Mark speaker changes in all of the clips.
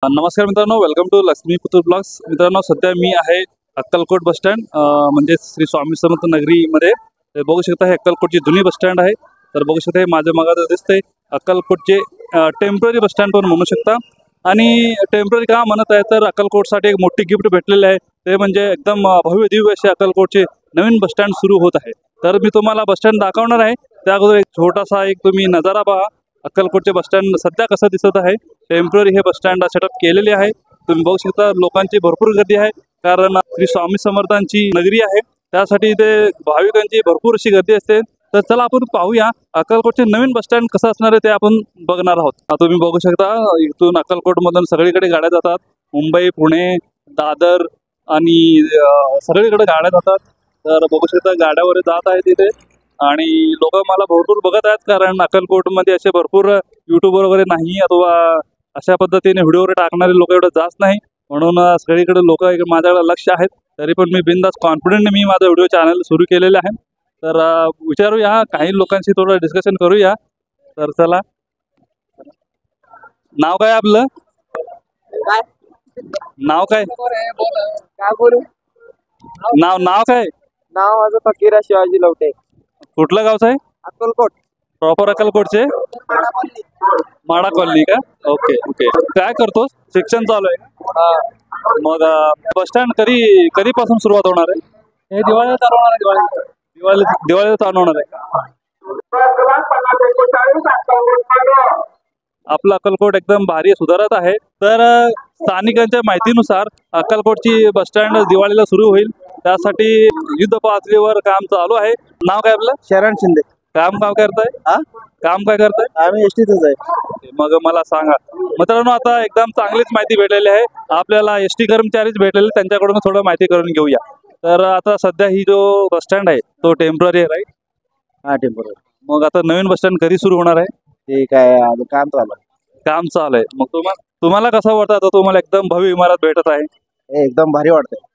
Speaker 1: नमस्कार मित्रांनो, welcome to Lakshmi Puttur blogs. मित्रांनो, सध्या मी आहे अक्कलकोट बस स्टँड म्हणजे श्री स्वामी समर्थ नगरीमध्ये. बघू शकता हे अक्कलकोटची जुनी बस स्टँड आहे. तर बघू शकता हे माझ्या मागे दिसतंय अक्कलकोटचे टेम्पररी बस स्टँड पण म्हणू शकता. आणि टेम्पररी का म्हणत आहे तर अक्कलकोटसाठी एक मोठी गिफ्ट भेटलेली आहे. ते म्हणजे एकदम भव्य दिव्य असे अक्कलकोटचे नवीन बस स्टँड सुरू होत आहे. तर मी तुम्हाला बस स्टँड दाखवणार आहे. त्या अगोदर एक छोटासा एक तुम्ही नजारा पहा. अक्कलकोटचे बस स्टँड सध्या कसं दिसत आहे. टेम्पररी हे बस स्टँड सेटअप केलेले आहे. तुम्ही बघू शकता लोकांची भरपूर गर्दी आहे, कारण श्री स्वामी समर्थांची नगरी आहे. त्यासाठी इथे भाविकांची भरपूर अशी गर्दी असते. तर चला आपण पाहूया अक्कलकोटचे नवीन बस स्टँड कसं असणार आहे ते आपण बघणार आहोत. तुम्ही बघू शकता इथून अक्कलकोटमधून सगळीकडे गाड्या जातात. मुंबई, पुणे, दादर आणि सगळीकडे गाड्या जातात. तर बघू शकता गाड्यावर जात आहेत तिथे आणि लोक मला भरपूर बघत आहेत, कारण अक्कलकोटमध्ये असे भरपूर युट्यूबर वगैरे नाही अथवा अशा पद्धतीने व्हिडिओ वगैरे टाकणारे लोक एवढं जास्त नाही. म्हणून सगळीकडे लोक माझ्याकडे लक्ष आहेत. तरी पण मी बिनधास्त कॉन्फिडेंटली मी माझा व्हिडिओ चॅनल सुरू केलेलं आहे. तर विचारूया काही लोकांशी थोडं डिस्कशन करूया. तर चला, नाव काय आपलं?
Speaker 2: काय
Speaker 1: नाव काय?
Speaker 2: काय बोलू?
Speaker 1: नाव काय?
Speaker 2: नाव माझं फकीरा शिवाजी लवटे,
Speaker 1: कुठलं गावचं आहे?
Speaker 2: अक्कलकोट.
Speaker 1: प्रॉपर अक्कलकोटचे? माडा कॉलनी का? Okay okay. काय करतोस? शिक्षण चालू आहे का? मग बस स्टँड कधीपासून सुरुवात होणार आहे?
Speaker 2: हे दिवाळीला चालू होणार आहे.
Speaker 1: दिवाळीला चालू होणार आहे का? आपलं अक्कलकोट एकदम भारी सुधारत आहे. तर स्थानिकांच्या माहितीनुसार अक्कलकोटची बस स्टँड दिवाळीला सुरू होईल. त्यासाठी युद्ध पातळीवर काम चालू आहे. नाव काय आपलं?
Speaker 2: शरण शिंदे.
Speaker 1: काम करताय? काम काय करताय?
Speaker 2: आम्ही एसटीतच आहे.
Speaker 1: मग मला सांगा मित्रांनो, आता एकदम चांगलीच माहिती भेटलेली आहे आपल्याला. एसटी कर्मचारीच भेटलेले, त्यांच्याकडून थोडं माहिती करून घेऊया. तर आता सध्या ही जो बस स्टँड आहे तो टेम्पररी आहे, राईट?
Speaker 2: हा, टेम्पररी.
Speaker 1: मग आता नवीन बस स्टँड कधी सुरू होणार आहे?
Speaker 2: ते काय अजून काम चालू आहे.
Speaker 1: काम चालू आहे. मग तुम्हाला कसं वाटतं आता तुम्हाला एकदम भव्य इमारत भेटत आहे?
Speaker 2: हे एकदम भारी वाटतंय.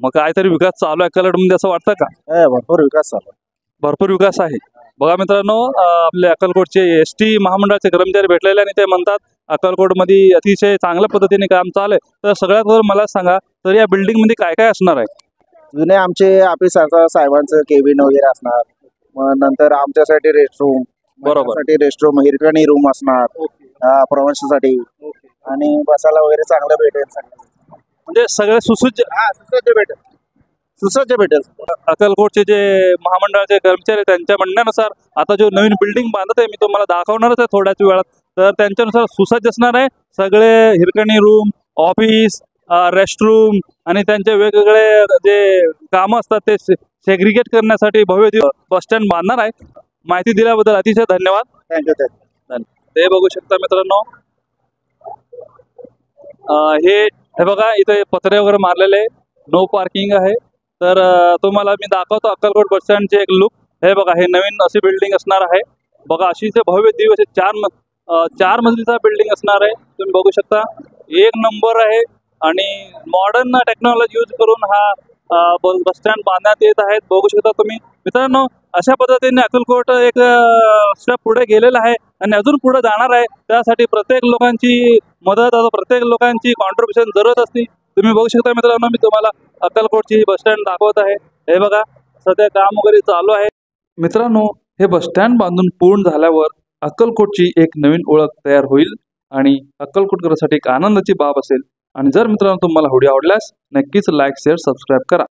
Speaker 1: मग काहीतरी विकास चालू आहे अक्कलकोटमध्ये असं वाटतं का?
Speaker 2: भरपूर विकास चालू आहे.
Speaker 1: भरपूर विकास आहे. बघा मित्रांनो, आपले अक्कलकोटचे एसटी महामंडळाचे कर्मचारी भेटलेले आणि ते म्हणतात अक्कलकोटमध्ये अतिशय चांगल्या पद्धतीने काम चालू आहे. तर सगळ्यात अगोदर मला सांगा, तर या बिल्डिंगमध्ये काय काय असणार आहे?
Speaker 2: जुने आमचे ऑफिस साहेबांचं केबिन वगैरे असणार. मग नंतर आमच्यासाठी रेस्टरूम,
Speaker 1: बरोबर.
Speaker 2: रेस्टरूम, हिरकणी रूम असणार प्रवाशांसाठी. आणि बसायला वगैरे चांगलं भेटेल.
Speaker 1: म्हणजे सगळे सुसज्ज
Speaker 2: सुसज्ज भेटेल.
Speaker 1: अक्कलकोटचे जे महामंडळाचे कर्मचारी आहेत, त्यांच्या म्हणण्यानुसार आता जो नवीन बिल्डिंग बांधत आहे, मी तुम्हाला दाखवणारच आहे थोड्याच वेळात. तर त्यांच्यानुसार सुसज्ज असणार आहे. सगळे हिरकणी रूम, ऑफिस, रेस्टरूम आणि त्यांचे वेगवेगळे जे कामं असतात ते सेग्रिगेट करण्यासाठी भव्य बस स्टँड बांधणार आहे. माहिती दिल्याबद्दल अतिशय धन्यवाद.
Speaker 2: थँक्यू.
Speaker 1: ते बघू शकता मित्रांनो, हे बघा इथे पत्रे वगैरे मारलेले, नो पार्किंग आहे. तर तुम्हाला मी दाखवतो अक्कलकोट बस स्टँडचे एक लुक. हे बघा, हे नवीन अशी बिल्डिंग असणार आहे. बघा, अशी जे भव्य दिव्य असे चार मजलीचा बिल्डिंग असणार आहे. तुम्ही बघू शकता, एक नंबर आहे. आणि मॉडर्न टेक्नॉलॉजी यूज करून हा बस स्टँड बांधण्यात येत आहेत. बघू शकता तुम्ही मित्रांनो, अशा पद्धतीने अक्कलकोट एक स्टेप पुढे गेलेला आहे आणि अजून पुढे जाणार आहे. त्यासाठी प्रत्येक लोकांची मदत, प्रत्येक लोकांची कॉन्ट्रीब्युशन जरूरत असते. तुम्ही बघू शकता मित्रांनो, मी तुम्हाला अक्कलकोटची बस स्टँड दाखवत आहे. हे बघा, सध्या काम वगैरे चालू आहे. मित्रांनो, हे बस स्टँड बांधून पूर्ण झाल्यावर अक्कलकोटची एक नवीन ओळख तयार होईल आणि अक्कलकोटकरांसाठी एक आनंदाची बाब असेल. आणि जर मित्रांनो तुम्हाला व्हिडिओ आवडल्यास नक्कीच लाईक, शेअर, सबस्क्राईब करा.